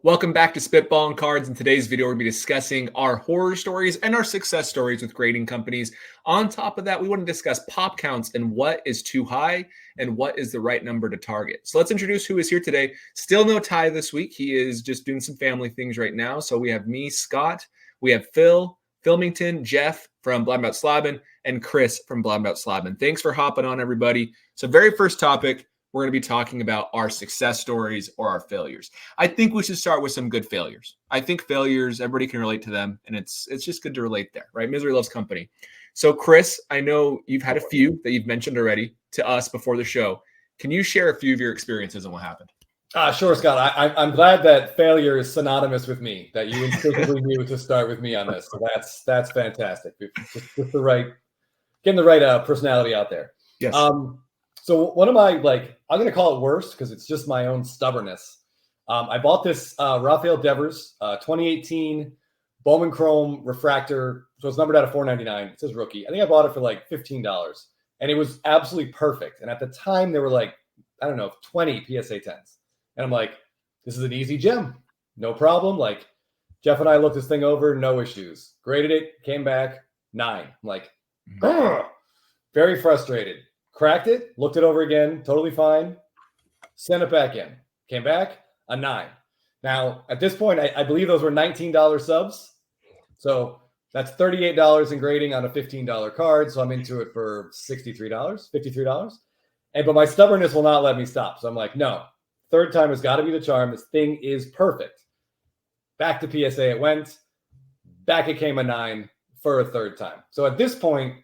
Welcome back to Spitballin Cards. In today's video, we're going to be discussing our horror stories and our success stories with grading companies. On top of that, we want to discuss pop counts and what is too high and what is the right number to target. So let's introduce who is here today. Still no Ty this week. He is just doing some family things right now. So we have me, Scott. We have Phil, Filmington, Jeff from Blind About Slabbin, and Chris from Blind About Slabbin. Thanks for hopping on, everybody. So very first topic, we're going to be talking about our success stories or our failures. I think we should start with some good failures. I think failures, everybody can relate to them, and it's just good to relate there, right? Misery loves company. So, Chris, I know you've had a few that you've mentioned already to us before the show. Can you share a few of your experiences and what happened? Sure, Scott. I'm glad that failure is synonymous with me, that you instinctively knew to start with me on this. So that's fantastic. Just getting the right personality out there. Yes. So one of my, I'm going to call it worst because it's just my own stubbornness. I bought this Rafael Devers 2018 Bowman Chrome refractor. So it's numbered out of $4.99. It says rookie. I think I bought it for like $15, and it was absolutely perfect. And at the time, there were 20 PSA 10s. And I'm like, this is an easy gem. No problem. Like, Jeff and I looked this thing over, no issues. Graded it, came back, 9. I'm like, very frustrated. Cracked it, looked it over again, totally fine. Sent it back in. Came back, a 9. Now, at this point, I believe those were $19 subs. So that's $38 in grading on a $15 card. So I'm into it for $63, $53. But my stubbornness will not let me stop. So I'm like, no, third time has got to be the charm. This thing is perfect. Back to PSA it went. Back it came a 9 for a third time. So at this point,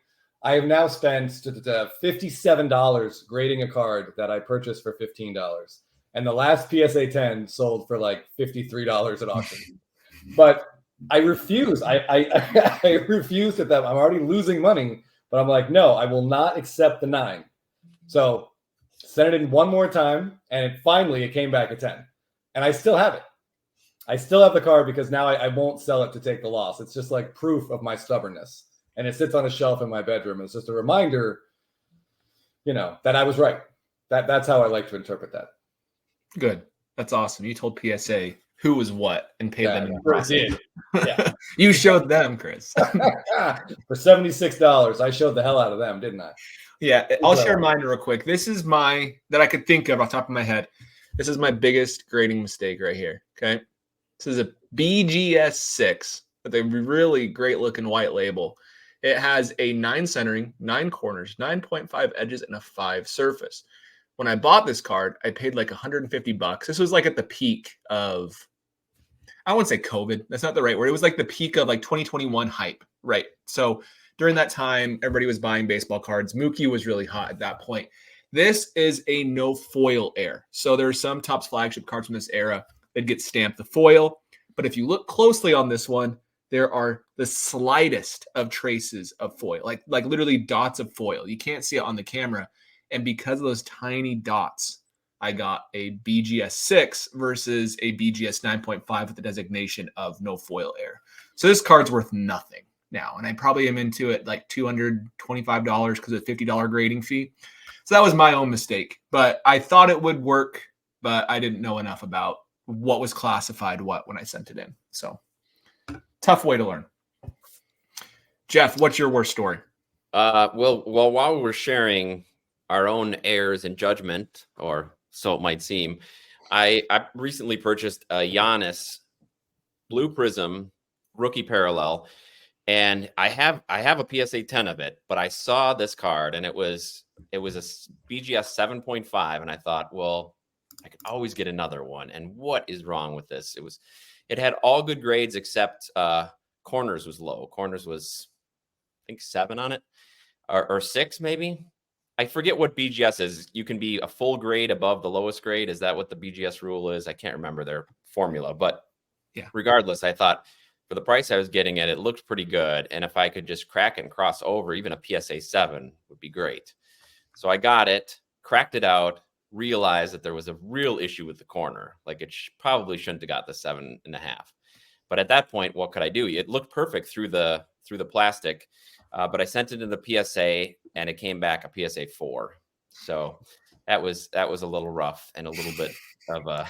I have now spent $57 grading a card that I purchased for $15. And the last PSA 10 sold for like $53 at auction. But I refuse. I refuse at them. I'm already losing money. But I'm like, no, I will not accept the 9. So sent it in one more time. And it came back a 10. And I still have it. I still have the card because now I won't sell it to take the loss. It's just like proof of my stubbornness. And it sits on a shelf in my bedroom. It's just a reminder, that I was right. That's how I like to interpret that. Good. That's awesome. You told PSA who was what and paid them in the process. Did. Yeah. You showed them, Chris. For $76, I showed the hell out of them, didn't I? Yeah. I'll share mine real quick. This is that I could think of off the top of my head. This is my biggest grading mistake right here. Okay. This is a BGS 6 with a really great looking white label. It has a 9 centering, 9 corners, 9.5 edges, and a 5 surface. When I bought this card, I paid like $150. This was like at the peak of, I wouldn't say COVID. That's not the right word. It was like the peak of like 2021 hype, right? So during that time, everybody was buying baseball cards. Mookie was really hot at that point. This is a no foil air. So there's some Topps flagship cards from this era that get stamped the foil. But if you look closely on this one, there are the slightest of traces of foil, like literally dots of foil. You can't see it on the camera. And because of those tiny dots, I got a BGS 6 versus a BGS 9.5 with the designation of no foil air. So this card's worth nothing now. And I probably am into it like $225 because of a $50 grading fee. So that was my own mistake. But I thought it would work, but I didn't know enough about what was classified when I sent it in. So tough way to learn. Jeff, what's your worst story? Well, while we're sharing our own errors in judgment, or so it might seem, I recently purchased a Giannis Blue Prism rookie parallel, and I have a PSA 10 of it, but I saw this card and it was a BGS 7.5, and I thought, well, I could always get another one. And what is wrong with this? It had all good grades except corners was low. Corners was, I think, 7 on it, or 6 maybe. I forget what BGS is. You can be a full grade above the lowest grade. Is that what the BGS rule is? I can't remember their formula, but yeah. Regardless, I thought for the price I was getting it looked pretty good. And if I could just crack it and cross over, even a PSA 7 would be great. So I got it, cracked it out, realized that there was a real issue with the corner. Like it probably shouldn't have got the 7.5. But at that point, what could I do? It looked perfect through the plastic, but I sent it in the PSA and it came back a PSA 4. So that was a little rough and a little bit of a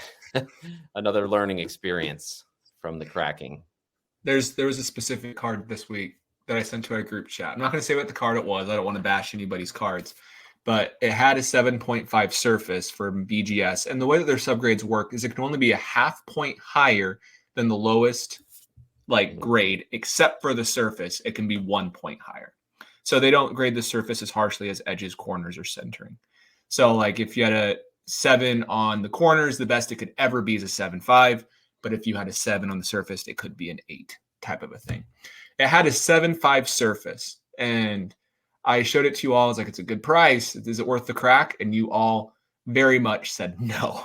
another learning experience from the cracking. There was a specific card this week that I sent to our group chat. I'm not going to say what the card it was. I don't want to bash anybody's cards, but it had a 7.5 surface for BGS. And the way that their subgrades work is it can only be a half point higher than the lowest grade, except for the surface. It can be 1 point higher. So they don't grade the surface as harshly as edges, corners, or centering. So like if you had a 7 on the corners, the best it could ever be is a 7.5. But if you had a 7 on the surface, it could be an 8 type of a thing. It had a 7.5 surface, and I showed it to you all. I was like, it's a good price. Is it worth the crack? And you all very much said, no,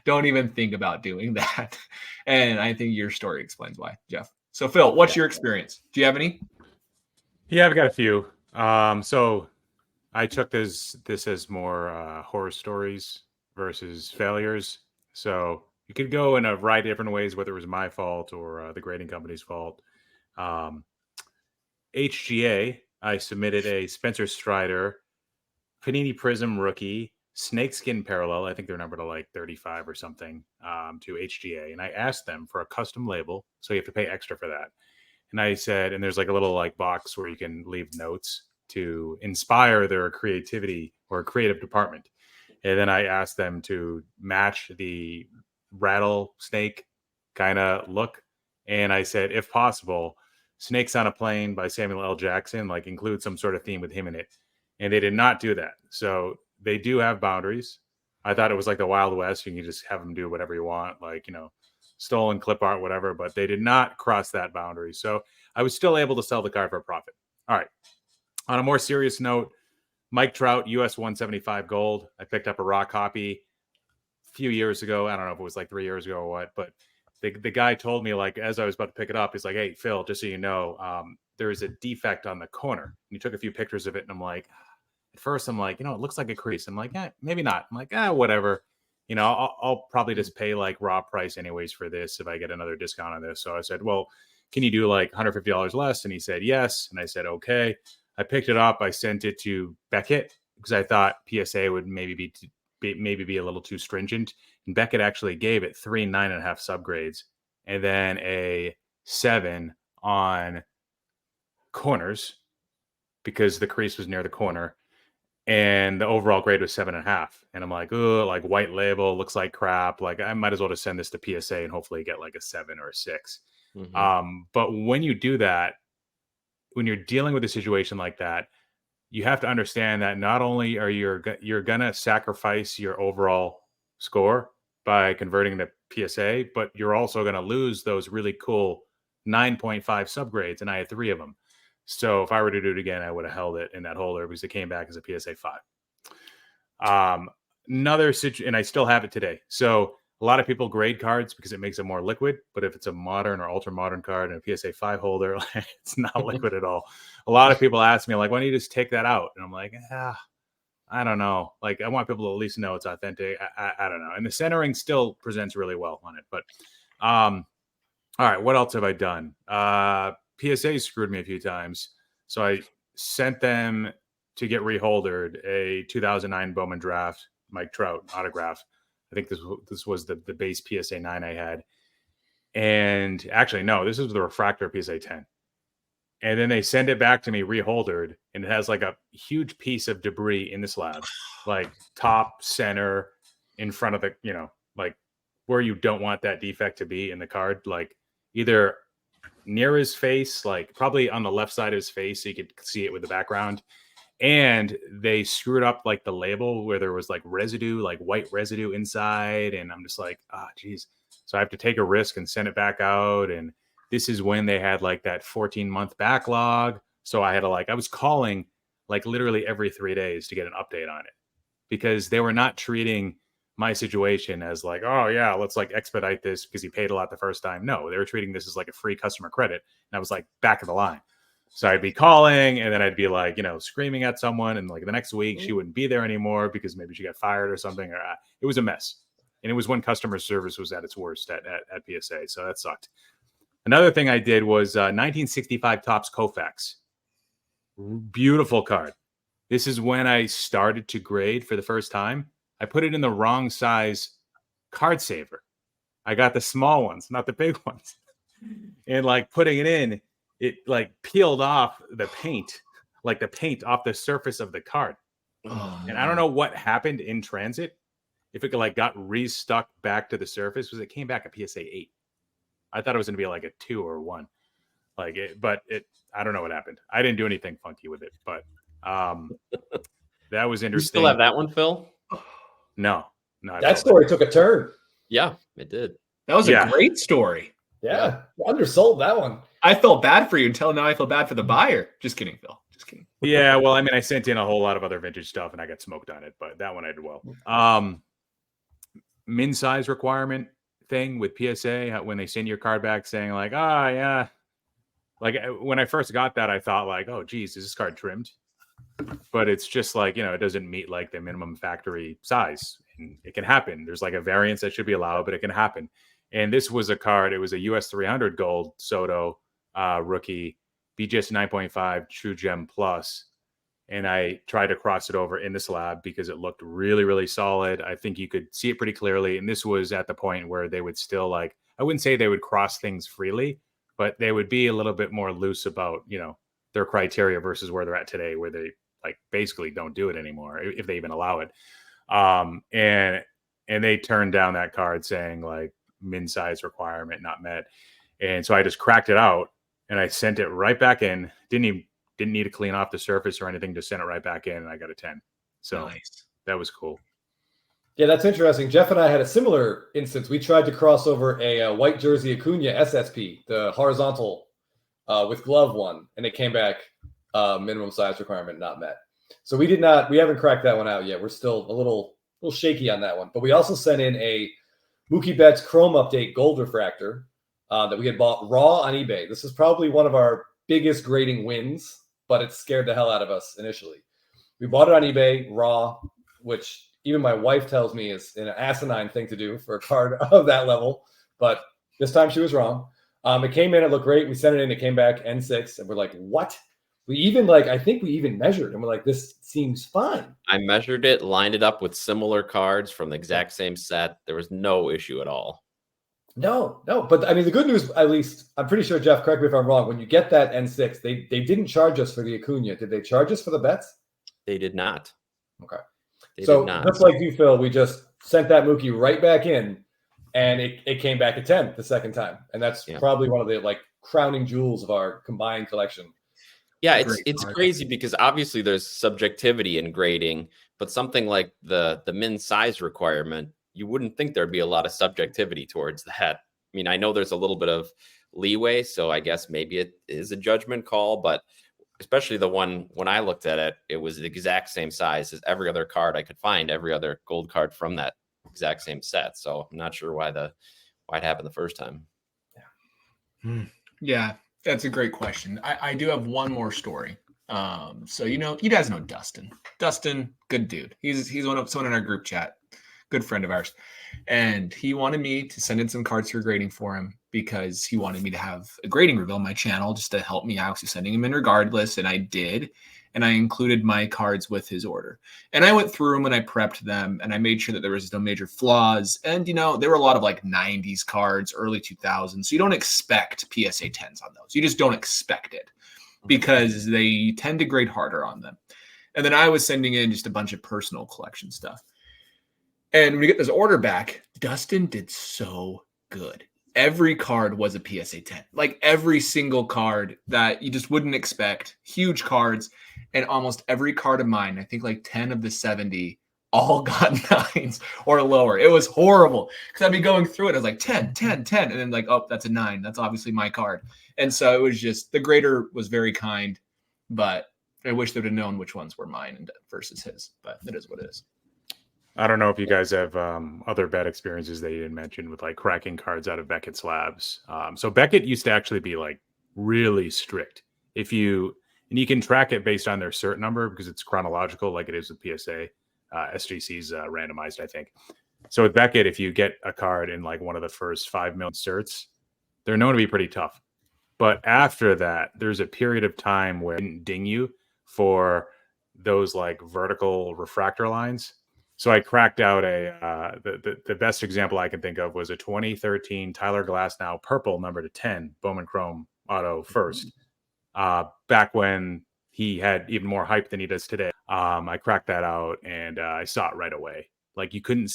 don't even think about doing that. And I think your story explains why, Jeff. So Phil, what's your experience? Do you have any? Yeah, I've got a few. So I took this as more horror stories versus failures. So you could go in a variety of different ways, whether it was my fault or the grading company's fault. HGA, I submitted a Spencer Strider Panini Prism rookie snakeskin parallel. I think they're numbered to like 35 or something to HGA. And I asked them for a custom label. So you have to pay extra for that. And I said, and there's like a little like box where you can leave notes to inspire their creativity or creative department. And then I asked them to match the rattlesnake kind of look. And I said, if possible, Snakes on a Plane by Samuel L. Jackson, like include some sort of theme with him in it. And they did not do that. So they do have boundaries. I thought it was like the Wild West. You can just have them do whatever you want, like, you know, stolen clip art, whatever, but they did not cross that boundary. So I was still able to sell the card for a profit. All right. On a more serious note, Mike Trout, US 175 gold. I picked up a raw copy a few years ago. I don't know if it was like 3 years ago or what, but the guy told me, like, as I was about to pick it up, he's like, hey, Phil, just so you know, there's a defect on the corner. And he took a few pictures of it. And I'm like, at first I'm like, you know, it looks like a crease. I'm like, maybe not. I'm like, whatever. You know, I'll probably just pay like raw price anyways for this if I get another discount on this. So I said, well, can you do like $150 less? And he said, yes. And I said, okay. I picked it up. I sent it to Beckett because I thought PSA would maybe be a little too stringent. And Beckett actually gave it 3 9.5 subgrades and then a 7 on corners because the crease was near the corner. And the overall grade was 7.5. And I'm like, oh, like white label, looks like crap. Like I might as well just send this to PSA and hopefully get like a 7 or a 6. Mm-hmm. But when you do that, when you're dealing with a situation like that, you have to understand that not only are you're going to sacrifice your overall score by converting to PSA, but you're also going to lose those really cool 9.5 subgrades. And I had 3 of them. So if I were to do it again, I would have held it in that holder because it came back as a PSA 5. Another situation, and I still have it today. So a lot of people grade cards because it makes it more liquid. But if it's a modern or ultra modern card and a PSA 5 holder, it's not liquid at all. A lot of people ask me, like, why don't you just take that out? And I'm like, I don't know. Like, I want people to at least know it's authentic. I don't know. And the centering still presents really well on it. But all right, what else have I done? PSA screwed me a few times. So I sent them to get reholdered a 2009 Bowman Draft Mike Trout autograph. I think this was the base PSA 9 I had. And actually, no, this is the refractor PSA 10. And then they send it back to me reholdered, and it has like a huge piece of debris in the slab, like top center in front of the, you know, like where you don't want that defect to be in the card, like either near his face, like probably on the left side of his face, so you could see it with the background. And they screwed up like the label where there was like residue, like white residue inside. And I'm just like, geez. So I have to take a risk and send it back out. And this is when they had like that 14-month backlog. So I had to I was calling like literally every 3 days to get an update on it because they were not treating my situation as like, oh yeah, let's like expedite this because he paid a lot the first time. No, they were treating this as like a free customer credit. And I was like back of the line. So I'd be calling and then I'd be like, you know, screaming at someone. And like the next week she wouldn't be there anymore because maybe she got fired or something. Or it was a mess. And it was when customer service was at its worst at PSA. So that sucked. Another thing I did was 1965 Topps Koufax. Beautiful card. This is when I started to grade for the first time. I put it in the wrong size card saver. I got the small ones, not the big ones. And like putting it in, it like peeled off the paint off the surface of the card. Oh, And I don't know what happened in transit. If it like got restuck back to the surface, was it came back a PSA 8. I thought it was going to be like a 2 or 1. I don't know what happened. I didn't do anything funky with it, but that was You interesting. still have that one, Phil? No. I That story took a turn. Yeah, it did. That was a great story. Yeah. Undersold that one. I felt bad for you until now I feel bad for the buyer. Just kidding, Phil. Just kidding. Yeah, well, I mean, I sent in a whole lot of other vintage stuff and I got smoked on it, but that one I did well. Min size requirement thing with PSA, when they send your card back saying like, yeah. Like when I first got that, I thought like, oh, geez, is this card trimmed? But it's just like, it doesn't meet like the minimum factory size. And it can happen. There's like a variance that should be allowed, but it can happen. And this was a card. It was a US 300 gold Soto rookie, BGS 9.5 True Gem Plus. And I tried to cross it over in the slab because it looked really, really solid. I think you could see it pretty clearly. And this was at the point where they would still like, I wouldn't say they would cross things freely, but they would be a little bit more loose about, their criteria versus where they're at today, where they like basically don't do it anymore, if they even allow it. And they turned down that card saying like min size requirement not met. And so I just cracked it out and I sent it right back in. Didn't need to clean off the surface or anything, just sent it right back in and I got a 10. So nice. That was cool. Yeah, that's interesting. Jeff and I had a similar instance. We tried to cross over a white jersey Acuna SSP, the horizontal with glove one, and it came back minimum size requirement not met. So we haven't cracked that one out yet. We're still a little shaky on that one. But we also sent in a Mookie Betts Chrome Update Gold Refractor that we had bought raw on eBay. This is probably one of our biggest grading wins, but it scared the hell out of us initially. We bought it on eBay raw, which even my wife tells me is an asinine thing to do for a card of that level. But this time she was wrong. It came in, it looked great. We sent it in, it came back N6, and we're like, what? I think we even measured, and we're like, this seems fine. I measured it, lined it up with similar cards from the exact same set. There was no issue at all. No. But I mean, the good news, at least, I'm pretty sure, Jeff, correct me if I'm wrong, when you get that N6, they didn't charge us for the Acuna. Did they charge us for the bets? They did not. Okay. They so did not. Just like you, Phil, we just sent that Mookie right back in, and it came back a 10 the second time. And that's probably one of the like crowning jewels of our combined collection. Yeah, it's crazy because obviously there's subjectivity in grading, but something like the min size requirement, you wouldn't think there'd be a lot of subjectivity towards that. I mean, I know there's a little bit of leeway, so I guess maybe it is a judgment call, but especially the one when I looked at it, it was the exact same size as every other card I could find, every other gold card from that exact same set. So I'm not sure why it happened the first time. Yeah, that's a great question. I do have one more story. So you guys know Dustin. Dustin, good dude. He's someone in our group chat, good friend of ours. And he wanted me to send in some cards for grading for him because he wanted me to have a grading reveal on my channel just to help me out. So sending him in regardless. And I did. And I included my cards with his order. And I went through them and I prepped them and I made sure that there was no major flaws. And, there were a lot of like 90s cards, early 2000s. So you don't expect PSA 10s on those. You just don't expect it because they tend to grade harder on them. And then I was sending in just a bunch of personal collection stuff. And when we get this order back, Dustin did so good. Every card was a PSA 10. Like every single card that you just wouldn't expect. Huge cards. And almost every card of mine, I think like 10 of the 70, all got 9s or lower. It was horrible. Because I'd be going through it. I was like 10, 10, 10. And then like, oh, that's a 9. That's obviously my card. And so it was just, the grader was very kind. But I wish they would have known which ones were mine versus his. But it is what it is. I don't know if you guys have other bad experiences that you didn't mention with like cracking cards out of Beckett slabs. So Beckett used to actually be like really strict. And you can track it based on their cert number because it's chronological like it is with PSA. SGC's randomized, I think. So with Beckett, if you get a card in like one of the first 5 million certs, they're known to be pretty tough. But after that, there's a period of time where it didn't ding you for those like vertical refractor lines. So I cracked out the best example I can think of was a 2013 Tyler Glasnow purple number to 10 Bowman Chrome auto first. Back when he had even more hype than he does today. I cracked that out and I saw it right away. Like you couldn't.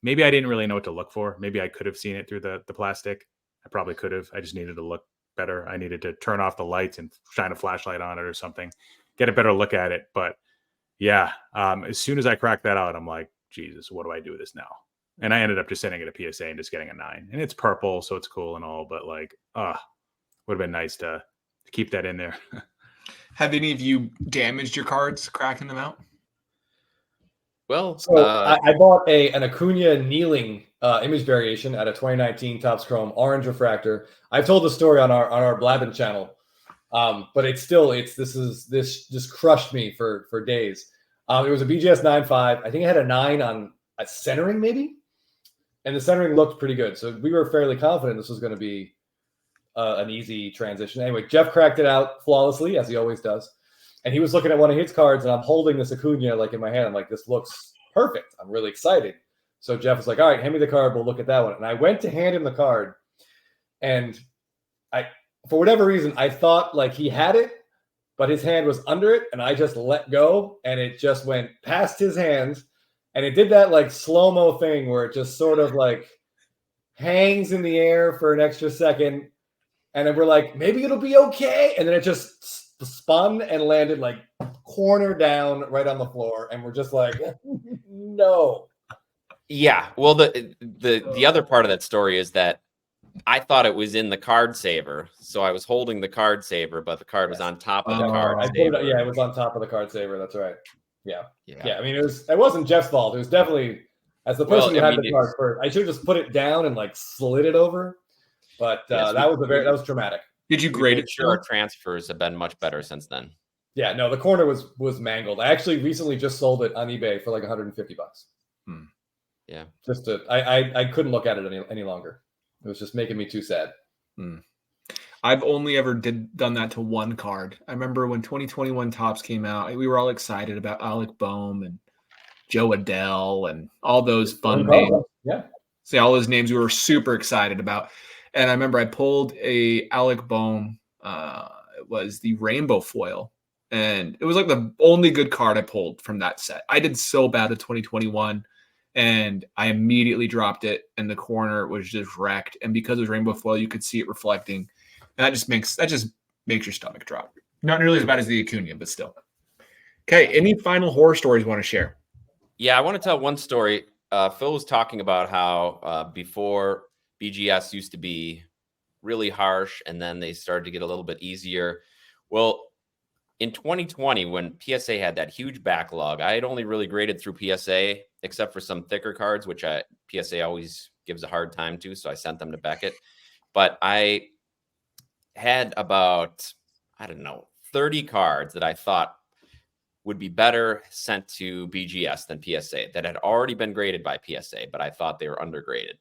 Maybe I didn't really know what to look for. Maybe I could have seen it through the plastic. I probably could have. I just needed to look better. I needed to turn off the lights and shine a flashlight on it or something, get a better look at it. But yeah, as soon as I cracked that out, I'm like, Jesus, what do I do with this now? And I ended up just sending it a PSA and just getting a 9. And it's purple, so it's cool and all. But like, would have been nice to keep that in there. Have any of you damaged your cards cracking them out? Well, So I bought an Acuna kneeling image variation at a 2019 Topps Chrome orange refractor. I've told the story on our Blabbin channel, but this just crushed me for days. It was a BGS 9.5. I think it had a 9 on a centering maybe, and the centering looked pretty good. So we were fairly confident this was going to be an easy transition. Anyway, Jeff cracked it out flawlessly as he always does. And he was looking at one of his cards, and I'm holding this Acuna like in my hand. I'm like, this looks perfect. I'm really excited. So Jeff was like, all right, hand me the card. We'll look at that one. And I went to hand him the card, and for whatever reason, I thought like he had it, but his hand was under it, and I just let go, and it just went past his hand, and it did that like slow-mo thing where it just sort of like hangs in the air for an extra second, and then we're like, maybe it'll be okay, and then it just spun and landed like corner down right on the floor, and we're just like, no. Yeah, well, the other part of that story is that I thought it was in the card saver, so I was holding the card saver, but the card was on top of the card saver. It was on top of the card saver. That's right. Yeah. I mean, it wasn't Jeff's fault. It was definitely as the person who had the card first. I should have just put it down and like slid it over, but that was traumatic. Did you grade it? Sure, our transfers have been much better since then. Yeah, no, the corner was mangled. I actually recently just sold it on eBay for like $150. Yeah, I couldn't look at it any longer. It was just making me too sad. I've only ever done that to one card. I remember when 2021 Topps came out, we were all excited about Alec Boehm and Joe Adell and all those fun names. Yeah, see all those names we were super excited about. And I remember I pulled a Alec Boehm. It was the rainbow foil, and it was like the only good card I pulled from that set. I did so bad at 2021, and I immediately dropped it, and the corner was just wrecked. And because it was rainbow foil, you could see it reflecting. And that just makes your stomach drop. Not nearly as bad as the Acuna, but still. Okay, any final horror stories you want to share? Yeah, I want to tell one story. Phil was talking about how before BGS used to be really harsh, and then they started to get a little bit easier. Well, in 2020, when PSA had that huge backlog, I had only really graded through PSA, except for some thicker cards, which PSA always gives a hard time to, so I sent them to Beckett. But I had about, 30 cards that I thought would be better sent to BGS than PSA that had already been graded by PSA, but I thought they were undergraded.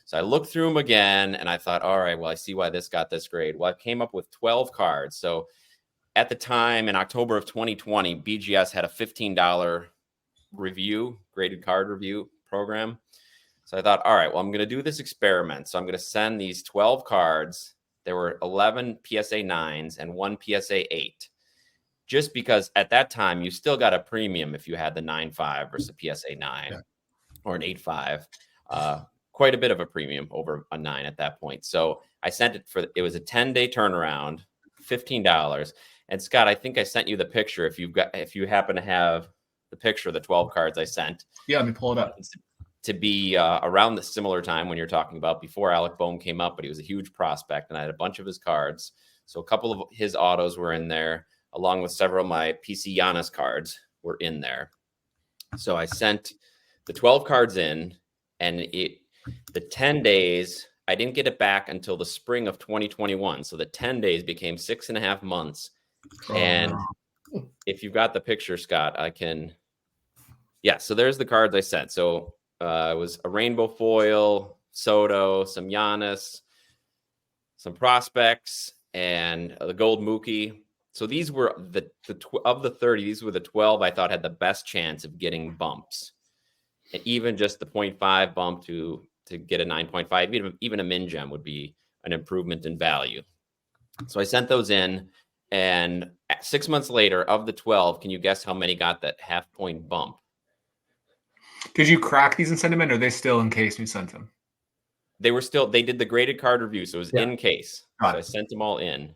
So I looked through them again, and I thought, all right, well, I see why this got this grade. Well, I came up with 12 cards. So at the time, in October of 2020, BGS had a $15 graded card review program. So I thought, all right, well, I'm going to do this experiment. So I'm going to send these 12 cards. There were 11 PSA 9s and 1 PSA 8. Just because at that time, you still got a premium if you had the 9.5 versus a PSA 9 or an 8.5. Quite a bit of a premium over a 9 at that point. So I sent it was a 10-day turnaround, $15. And Scott, I think I sent you the picture if you happen to have the picture of the 12 cards I sent. Yeah, let me pull it up. To be around the similar time when you're talking about before Alec Boehm came up, but he was a huge prospect, and I had a bunch of his cards. So a couple of his autos were in there, along with several of my PC Giannis cards were in there. So I sent the 12 cards in, and the 10 days, I didn't get it back until the spring of 2021. So the 10 days became 6.5 months. And if you've got the picture, Scott, so there's the cards I sent. So it was a rainbow foil, Soto, some Giannis, some prospects, and the gold Mookie. So these were of the 30, these were the 12 I thought had the best chance of getting bumps. even just the 0.5 bump to get a 9.5, even a min gem would be an improvement in value. So I sent those in, and 6 months later, of the 12, can you guess how many got that half point bump? Did you crack these and send them in, or are they still in case you sent them? They did the graded card review, so it was in case. So I sent them all in.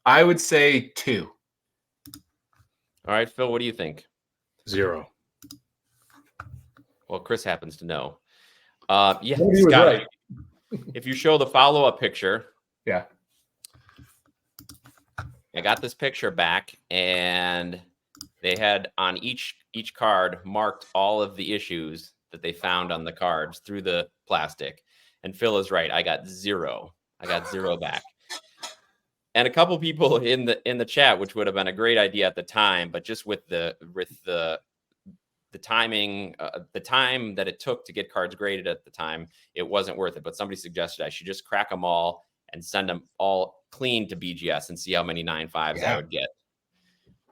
I would say 2. All right, Phil, what do you think? 0. Well, Chris happens to know. Yeah, He was Scott, right. if you show the follow-up picture. Yeah. I got this picture back, and they had on each card marked all of the issues that they found on the cards through the plastic. And Phil is right. I got 0. I got 0 back. And a couple people in the chat, which would have been a great idea at the time, but just with the timing, the time that it took to get cards graded at the time, it wasn't worth it. But somebody suggested I should just crack them all and send them all clean to BGS and see how many 9.5s I would get,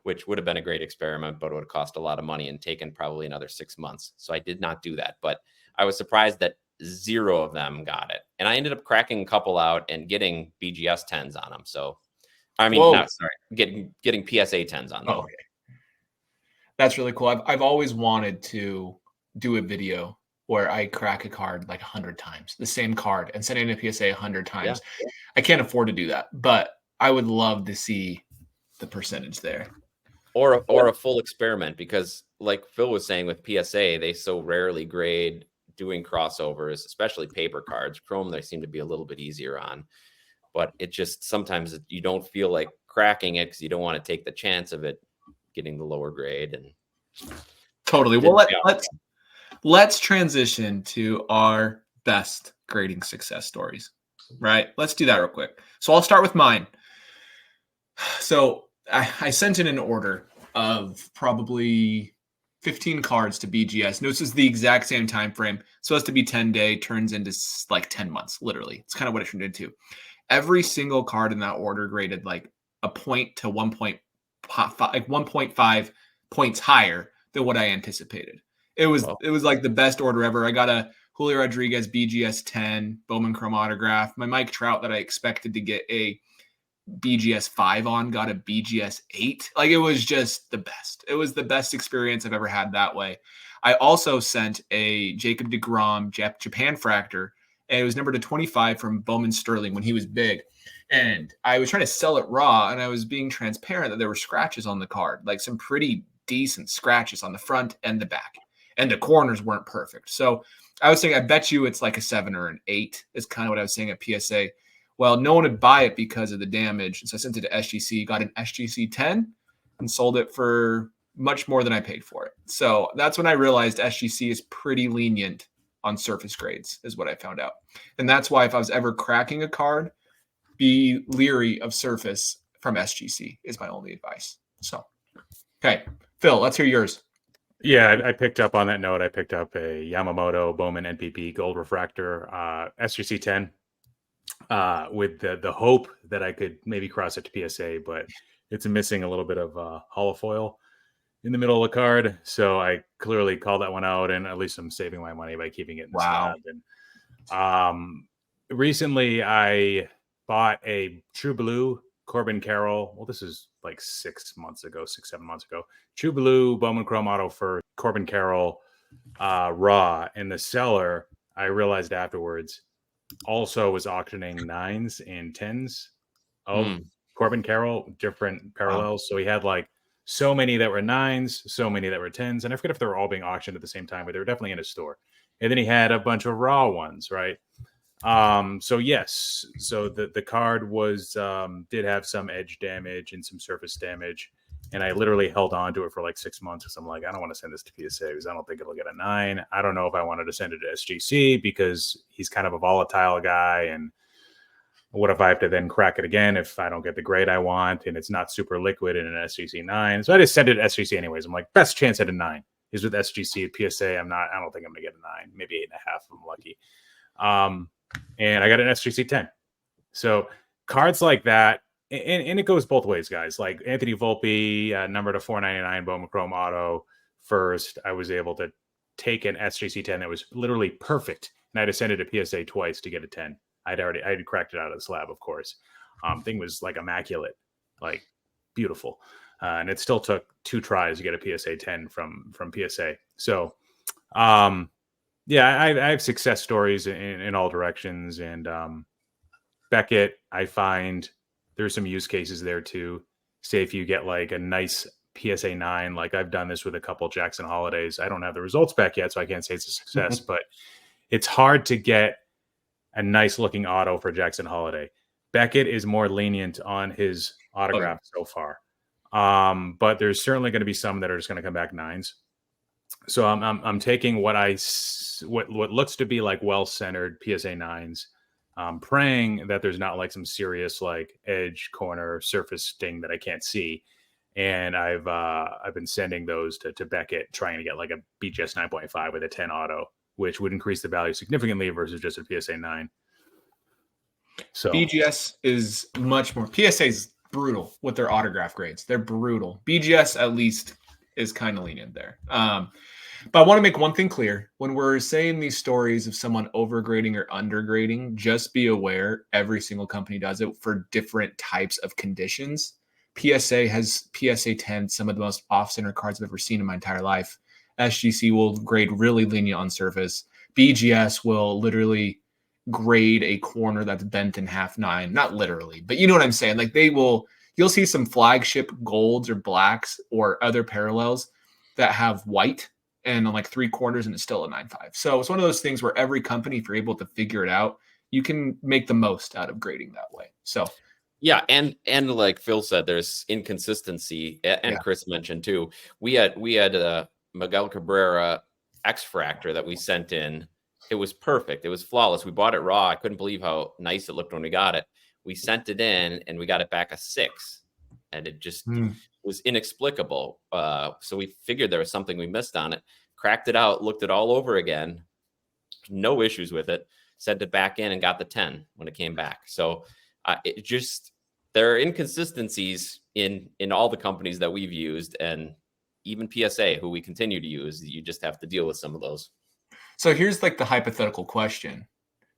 which would have been a great experiment, but it would have cost a lot of money and taken probably another 6 months. So I did not do that, but I was surprised that 0 of them got it. And I ended up cracking a couple out and getting BGS 10s on them. So, I mean, getting PSA 10s on them. Oh, okay. That's really cool. I've always wanted to do a video where I crack a card like 100 times, the same card, and send in a PSA 100 times. Yeah. I can't afford to do that, but I would love to see the percentage there. Or a full experiment, because like Phil was saying with PSA, they so rarely grade doing crossovers, especially paper cards. Chrome, they seem to be a little bit easier on, but it just sometimes you don't feel like cracking it because you don't want to take the chance of it getting the lower grade. And totally. Well, let's transition to our best grading success stories, right? Let's do that real quick. So I'll start with mine. So I sent in an order of probably 15 cards to BGS. No, this is the exact same time frame. So it's to be 10-day, turns into like 10 months, literally. It's kind of what it turned into. Every single card in that order graded like a point to 1.5 points higher than what I anticipated. It was like the best order ever. I got a Julio Rodriguez BGS 10 Bowman Chrome autograph. My Mike Trout that I expected to get a BGS 5 on got a BGS 8. Like, it was just the best. It was the best experience I've ever had that way. I also sent a Jacob deGrom Japan Fractor, and it was numbered to 25 from Bowman Sterling when he was big. And I was trying to sell it raw, and I was being transparent that there were scratches on the card, like some pretty decent scratches on the front and the back. And the corners weren't perfect. So I was saying, I bet you it's like a 7 or an 8 is kind of what I was saying at PSA. Well, no one would buy it because of the damage. So I sent it to SGC, got an SGC 10, and sold it for much more than I paid for it. So that's when I realized SGC is pretty lenient on surface grades, is what I found out. And that's why if I was ever cracking a card, be leery of surface from SGC is my only advice. So, okay. Phil, let's hear yours. Yeah, I picked up on that note. I picked up a Yamamoto Bowman NPP Gold Refractor SGC 10 with the hope that I could maybe cross it to PSA, but it's missing a little bit of holofoil in the middle of the card. So I clearly called that one out, and at least I'm saving my money by keeping it in the slab. And recently I bought a True Blue Corbin Carroll. Well, this is like 7 months ago. True Blue Bowman Chrome Auto for Corbin Carroll raw. And the seller, I realized afterwards, also was auctioning 9s and 10s of Corbin Carroll, different parallels. So he had like so many that were 9s, so many that were 10s. And I forget if they were all being auctioned at the same time, but they were definitely in his store. And then he had a bunch of raw ones, right? So yes, so the card was did have some edge damage and some surface damage, and I literally held on to it for like 6 months because I'm like, I don't want to send this to PSA because I don't think it'll get a 9. I don't know if I wanted to send it to SGC because he's kind of a volatile guy, and what if I have to then crack it again if I don't get the grade I want and it's not super liquid in an SGC 9? So I just sent it to SGC anyways. I'm like, best chance at a 9 is with SGC. At PSA, I don't think I'm gonna get a 9, maybe 8.5 if I'm lucky. And I got an SGC 10. So cards like that, and it goes both ways, guys. Like Anthony Volpe, number to 499 Bowman Chrome Auto first. I was able to take an SJC 10 that was literally perfect, and I had to send it to PSA twice to get a 10. I had cracked it out of the slab, of course. Thing was like immaculate, like beautiful, and it still took 2 tries to get a PSA 10 from PSA. So, yeah, I have success stories in all directions, and Beckett, I find there's some use cases there too. Say if you get like a nice PSA 9, like I've done this with a couple Jackson Holidays. I don't have the results back yet, so I can't say it's a success, but it's hard to get a nice looking auto for Jackson Holiday. Beckett is more lenient on his autograph so far. But there's certainly going to be some that are just going to come back 9s. So I'm taking what looks to be like well-centered PSA 9s, praying that there's not like some serious like edge, corner, surface thing that I can't see. And I've been sending those to Beckett, trying to get like a BGS 9.5 with a 10 auto, which would increase the value significantly versus just a PSA 9. So BGS is much more. PSA is brutal with their autograph grades. They're brutal. BGS at least is kind of lenient there. But I want to make one thing clear. When we're saying these stories of someone overgrading or undergrading, just be aware every single company does it for different types of conditions. PSA has PSA 10, some of the most off-center cards I've ever seen in my entire life. SGC will grade really lenient on surface. BGS will literally grade a corner that's bent in half 9. Not literally, but you know what I'm saying? Like you'll see some flagship golds or blacks or other parallels that have white and on like 3 corners and it's still a 9.5. So it's one of those things where every company, if you're able to figure it out, you can make the most out of grading that way. So yeah, and like Phil said, there's inconsistency, and Chris mentioned too. We had a Miguel Cabrera X Fractor that we sent in. It was perfect. It was flawless. We bought it raw. I couldn't believe how nice it looked when we got it. We sent it in and we got it back a 6, and it just was inexplicable. So we figured there was something we missed on it. Cracked it out, looked it all over again. No issues with it. Sent it back in and got the 10 when it came back. So it just, there are inconsistencies in all the companies that we've used, and even PSA, who we continue to use. You just have to deal with some of those. So here's like the hypothetical question.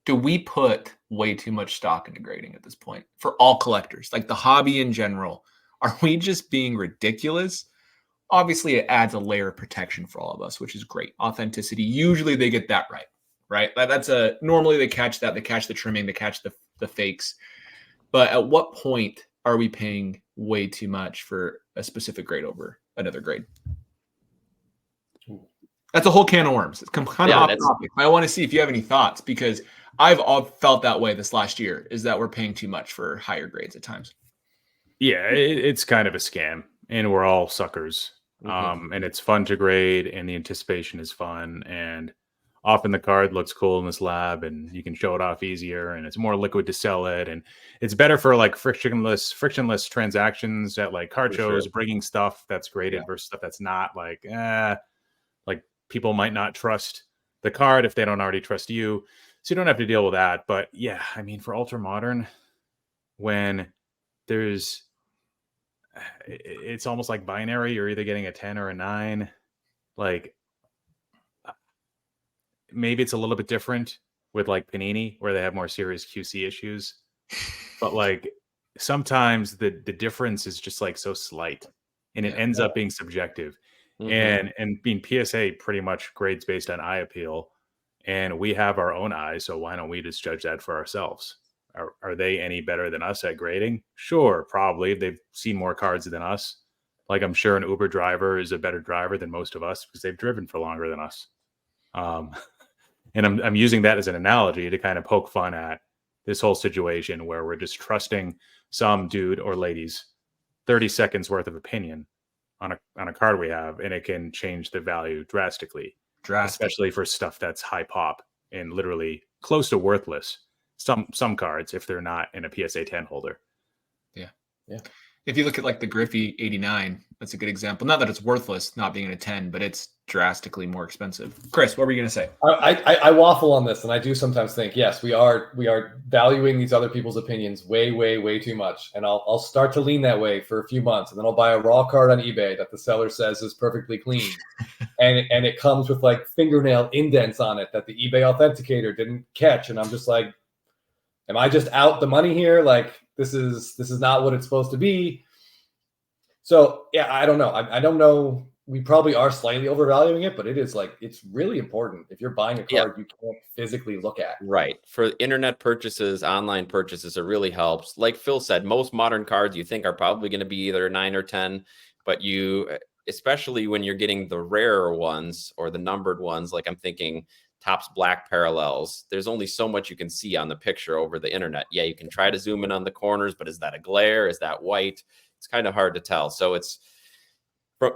Do we put way too much stock into grading at this point for all collectors, like the hobby in general? Are we just being ridiculous? Obviously, it adds a layer of protection for all of us, which is great. Authenticity. Usually they get that right? Normally they catch that. They catch the trimming. They catch the fakes. But at what point are we paying way too much for a specific grade over another grade? That's a whole can of worms. It's kind of off topic. I want to see if you have any thoughts, because I've all felt that way this last year, is that we're paying too much for higher grades at times. Yeah, it's kind of a scam, and we're all suckers. And it's fun to grade, and the anticipation is fun, and often the card looks cool in this lab, and you can show it off easier, and it's more liquid to sell it, and it's better for like frictionless transactions at like card shows, bringing stuff that's graded versus stuff that's not. Like people might not trust the card if they don't already trust you, so you don't have to deal with that. But yeah, I mean, for ultra modern, when it's almost like binary. You're either getting a 10 or a 9. Like maybe it's a little bit different with like Panini, where they have more serious QC issues. But like sometimes the difference is just like so slight, and it ends up being subjective. And being PSA pretty much grades based on eye appeal, and we have our own eyes, so why don't we just judge that for ourselves? Are they any better than us at grading? Sure, probably. They've seen more cards than us. Like I'm sure an Uber driver is a better driver than most of us because they've driven for longer than us. And I'm using that as an analogy to kind of poke fun at this whole situation where we're just trusting some dude or lady's 30 seconds worth of opinion on a card we have, and it can change the value drastically, especially for stuff that's high pop and literally close to worthless. Some cards, if they're not in a PSA 10 holder. Yeah. If you look at like the Griffey 89, that's a good example. Not that it's worthless not being in a 10, but it's drastically more expensive. Chris, what were you going to say? I waffle on this, and I do sometimes think, yes, we are valuing these other people's opinions way too much, and I'll start to lean that way for a few months, and then I'll buy a raw card on eBay that the seller says is perfectly clean, and it comes with like fingernail indents on it that the eBay authenticator didn't catch, and I'm just like, am I just out the money here? Like this is not what it's supposed to be. So yeah, I don't know. I don't know. We probably are slightly overvaluing it, but it is like, it's really important. If you're buying a card you can't physically look at. Right. For internet purchases, online purchases, it really helps. Like Phil said, most modern cards you think are probably going to be either 9 or 10, but especially when you're getting the rarer ones or the numbered ones, like I'm thinking Topps Black Parallels, there's only so much you can see on the picture over the internet. Yeah, you can try to zoom in on the corners, but is that a glare? Is that white? It's kind of hard to tell. So it's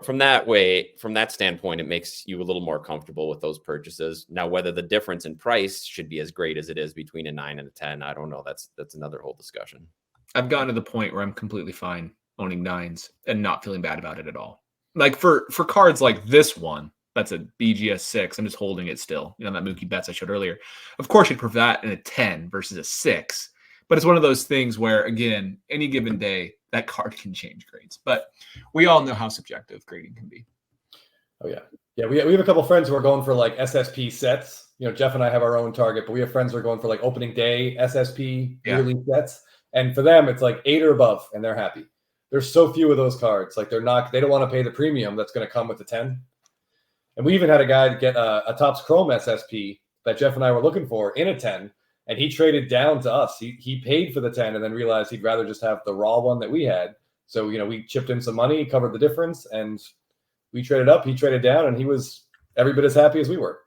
from that standpoint, it makes you a little more comfortable with those purchases. Now, whether the difference in price should be as great as it is between a 9 and a 10, I don't know. That's another whole discussion. I've gotten to the point where I'm completely fine owning 9s and not feeling bad about it at all. Like for cards like this one, that's a BGS 6. I'm just holding it still. You know, that Mookie Betts I showed earlier. Of course, you'd prefer that in a 10 versus a 6. But it's one of those things where, again, any given day, that card can change grades. But we all know how subjective grading can be. Oh, yeah. Yeah, we have a couple friends who are going for like SSP sets. You know, Jeff and I have our own target, but we have friends who are going for like opening day SSP yearly sets. And for them, it's like 8 or above, and they're happy. There's so few of those cards. Like they don't want to pay the premium that's going to come with the 10. And we even had a guy get a Topps Chrome SSP that Jeff and I were looking for in a 10. And he traded down to us. He paid for the 10 and then realized he'd rather just have the raw one that we had. So, you know, we chipped in some money, covered the difference, and we traded up. He traded down, and he was every bit as happy as we were.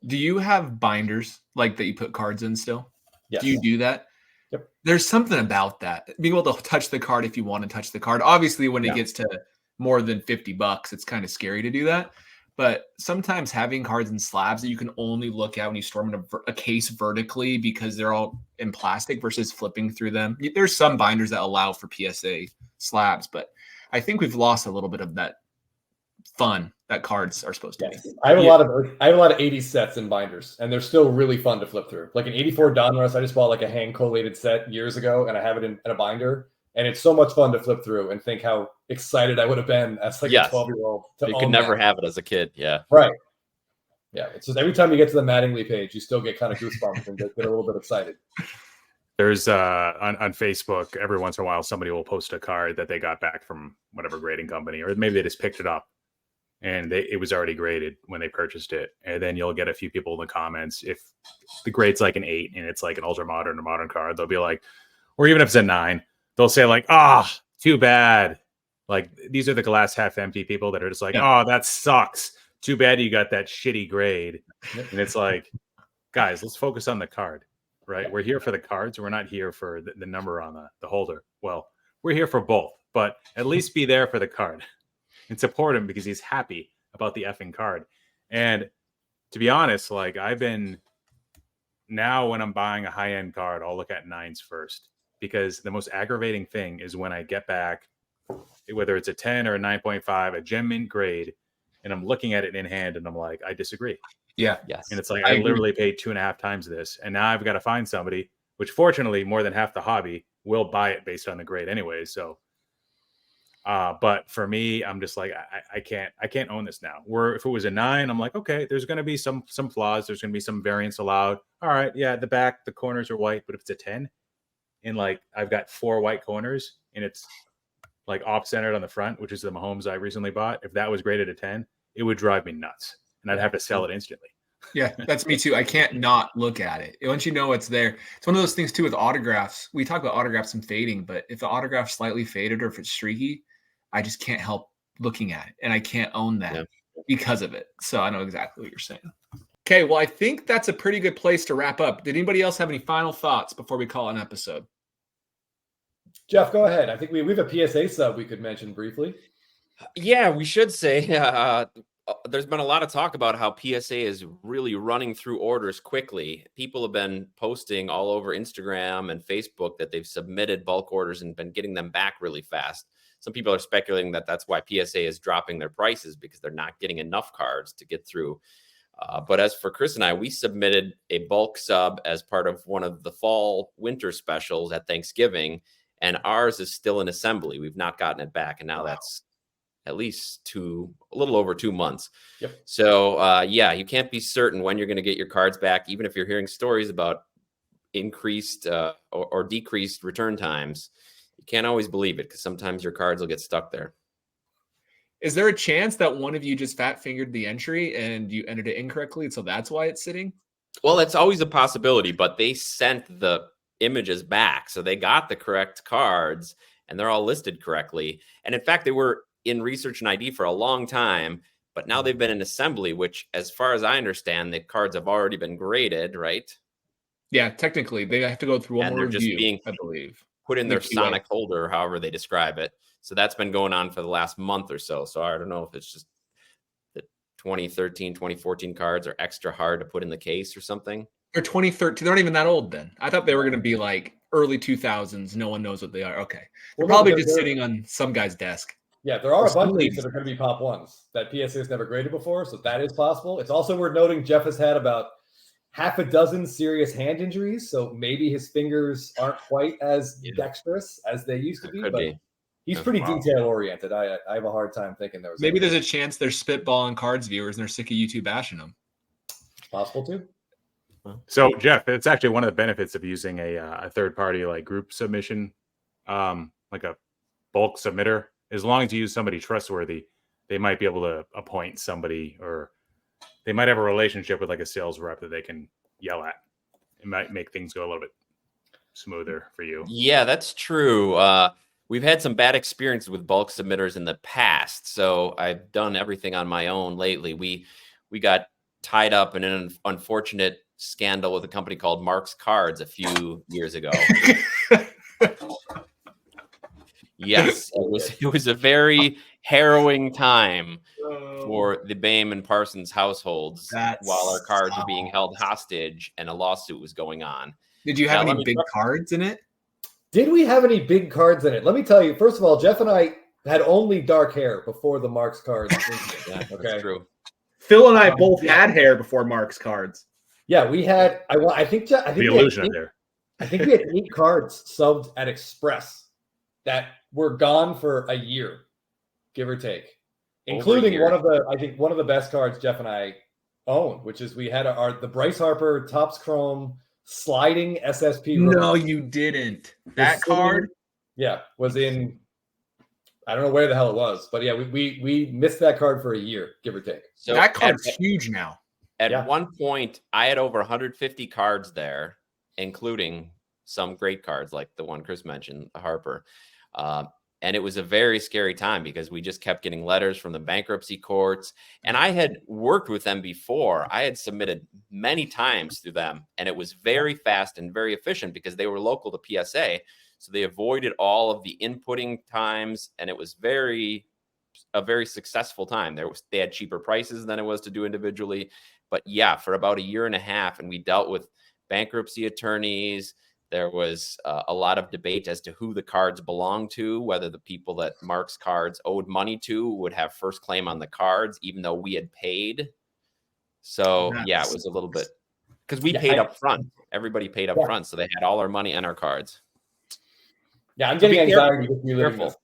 Do you have binders like that you put cards in still? Yes. Do you do that? Yep. There's something about that. Being able to touch the card if you want to touch the card. Obviously, when it gets to more than $50, it's kind of scary to do that. But sometimes having cards in slabs that you can only look at when you store them in a case vertically because they're all in plastic versus flipping through them. There's some binders that allow for PSA slabs, but I think we've lost a little bit of that fun that cards are supposed to be. I have a lot of 80s sets in binders, and they're still really fun to flip through. Like an 84 Donruss, I just bought like a hand collated set years ago, and I have it in a binder. And it's so much fun to flip through and think how excited I would have been as like a 12-year-old. You could never have it as a kid. Yeah. Right. Yeah. It's just every time you get to the Mattingly page, you still get kind of goosebumps and get a little bit excited. There's on Facebook, every once in a while, somebody will post a card that they got back from whatever grading company, or maybe they just picked it up and it was already graded when they purchased it. And then you'll get a few people in the comments. If the grade's like an 8 and it's like an ultra modern or modern card, they'll be like, or even if it's a 9, they'll say like, too bad. Like these are the glass half empty people that are just like, that sucks. Too bad you got that shitty grade. And it's like, guys, let's focus on the card, right? We're here for the cards. We're not here for the number on the holder. Well, we're here for both, but at least be there for the card and support him because he's happy about the effing card. And to be honest, like now when I'm buying a high-end card, I'll look at 9s first. Because the most aggravating thing is when I get back, whether it's a 10 or a 9.5, a gem mint grade, and I'm looking at it in hand and I'm like, I disagree. Yeah. Yes. And it's like, I literally paid 2.5 times this. And now I've got to find somebody, which fortunately more than half the hobby will buy it based on the grade anyway. So, but for me, I'm just like, I can't own this now. If it was a 9, I'm like, okay, there's going to be some flaws. There's going to be some variance allowed. All right. Yeah. The back, the corners are white, but if it's a 10, and like I've got 4 white corners and it's like off-centered on the front, which is the Mahomes I recently bought. If that was graded a 10, it would drive me nuts and I'd have to sell it instantly. Yeah, that's me too. I can't not look at it. Once you know it's there, it's one of those things too with autographs. We talk about autographs and fading, but if the autograph's slightly faded or if it's streaky, I just can't help looking at it and I can't own that because of it. So I know exactly what you're saying. Okay, well, I think that's a pretty good place to wrap up. Did anybody else have any final thoughts before we call it an episode? Jeff, go ahead. I think we have a PSA sub we could mention briefly. Yeah, we should say there's been a lot of talk about how PSA is really running through orders quickly. People have been posting all over Instagram and Facebook that they've submitted bulk orders and been getting them back really fast. Some people are speculating that that's why PSA is dropping their prices, because they're not getting enough cards to get through. But as for Chris and I, we submitted a bulk sub as part of one of the fall winter specials at Thanksgiving, and ours is still in assembly. We've not gotten it back, and now that's at least a little over 2 months. Yep. So yeah, you can't be certain when you're going to get your cards back, even if you're hearing stories about increased or decreased return times. You can't always believe it, because sometimes your cards will get stuck there. Is there a chance that one of you just fat fingered the entry and you entered it incorrectly, so that's why it's sitting? Well, it's always a possibility, but they sent the images back, so they got the correct cards and they're all listed correctly. And in fact, they were in research and ID for a long time, but now they've been in assembly, which, as far as I understand, the cards have already been graded, right? Yeah, technically they have to go through one And more they're just review, being I believe, put in their QA. Sonic holder, however they describe it. So that's been going on for the last month or so. So I don't know if it's just the 2013, 2014 cards are extra hard to put in the case or something. They're 2013. They're not even that old then. I thought they were going to be like early 2000s. No one knows what they are. Okay. They're probably just sitting on some guy's desk. Yeah, there are a bunch of these that are going to be pop ones that PSA has never graded before, so that is possible. It's also worth noting Jeff has had about half a dozen serious hand injuries, so maybe his fingers aren't quite as dexterous as they used to be, but he's pretty detail-oriented. I have a hard time thinking there was... Maybe there's a chance they're spitballing cards viewers and they're sick of YouTube bashing them. Possible, too. So, Jeff, it's actually one of the benefits of using a third-party like group submission, like a bulk submitter. As long as you use somebody trustworthy, they might be able to appoint somebody, or they might have a relationship with like a sales rep that they can yell at. It might make things go a little bit smoother for you. Yeah, that's true. We've had some bad experiences with bulk submitters in the past, so I've done everything on my own lately. We got tied up in an unfortunate scandal with a company called Mark's Cards a few years ago. Yes, it was a very harrowing time for the Boehm and Parsons households while our cards were being held hostage and a lawsuit was going on. Did you have any big cards in it? Did we have any big cards in it? Let me tell you, first of all, Jeff and I had only dark hair before the Mark's Cards. Yeah, that's true. Phil and I both had hair before Mark's Cards. Yeah, we had. I think the illusion of there. I think we had 8 cards subbed at Express that were gone for a year, give or take, including one of the best cards Jeff and I own, which is we had the Bryce Harper Topps Chrome sliding SSP. No, you didn't. That card, was in. I don't know where the hell it was, but yeah, we missed that card for a year, give or take. So that card's huge now. At one point, I had over 150 cards there, including some great cards like the one Chris mentioned, the Harper. And it was a very scary time because we just kept getting letters from the bankruptcy courts. And I had worked with them before. I had submitted many times through them, and it was very fast and very efficient because they were local to PSA. So they avoided all of the inputting times, and it was a very successful time. They had cheaper prices than it was to do individually. But yeah, for about a year and a half, and we dealt with bankruptcy attorneys. There was a lot of debate as to who the cards belonged to, whether the people that Mark's Cards owed money to would have first claim on the cards, even though we had paid. So yeah, it was a little bit because we paid up front. Everybody paid up front, so they had all our money and our cards. Yeah, I'm getting anxiety with you living this.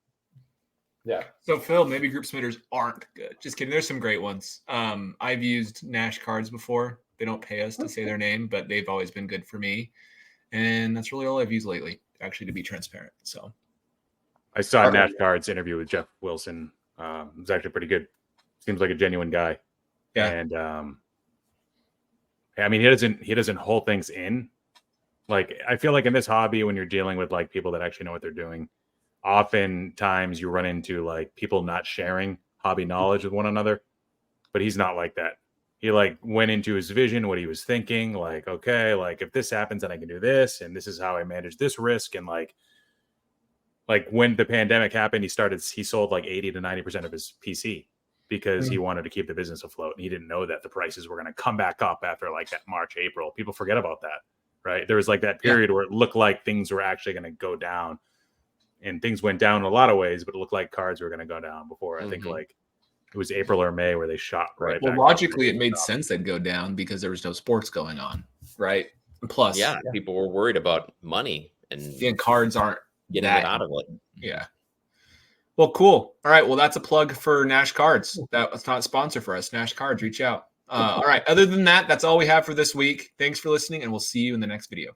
Yeah. So Phil, maybe group submitters aren't good. Just kidding. There's some great ones. I've used Nash Cards before. They don't pay us to say their name, but they've always been good for me. And that's really all I've used lately, actually, to be transparent. So I saw Nash Card's interview with Jeff Wilson. It was actually pretty good. Seems like a genuine guy. Yeah. And I mean, he doesn't hold things in. Like, I feel like in this hobby, when you're dealing with like people that actually know what they're doing, oftentimes you run into like people not sharing hobby knowledge with one another. But he's not like that. He like went into his vision, what he was thinking, like, okay, like if this happens, then I can do this. And this is how I manage this risk. And like when the pandemic happened, he sold like 80 to 90% of his PC. because he wanted to keep the business afloat. And he didn't know that the prices were going to come back up after like that March, April. People forget about that, right? There was like that period where it looked like things were actually going to go down, and things went down in a lot of ways, but it looked like cards were going to go down before. I think like it was April or May where they shot right Well, back logically, it made sense they'd go down because there was no sports going on, right? And plus, people were worried about money and cards aren't getting it out of it. Yeah. Well, cool. All right. Well, that's a plug for Nash Cards. That was not a sponsor for us. Nash Cards, reach out. All right. Other than that, that's all we have for this week. Thanks for listening, and we'll see you in the next video.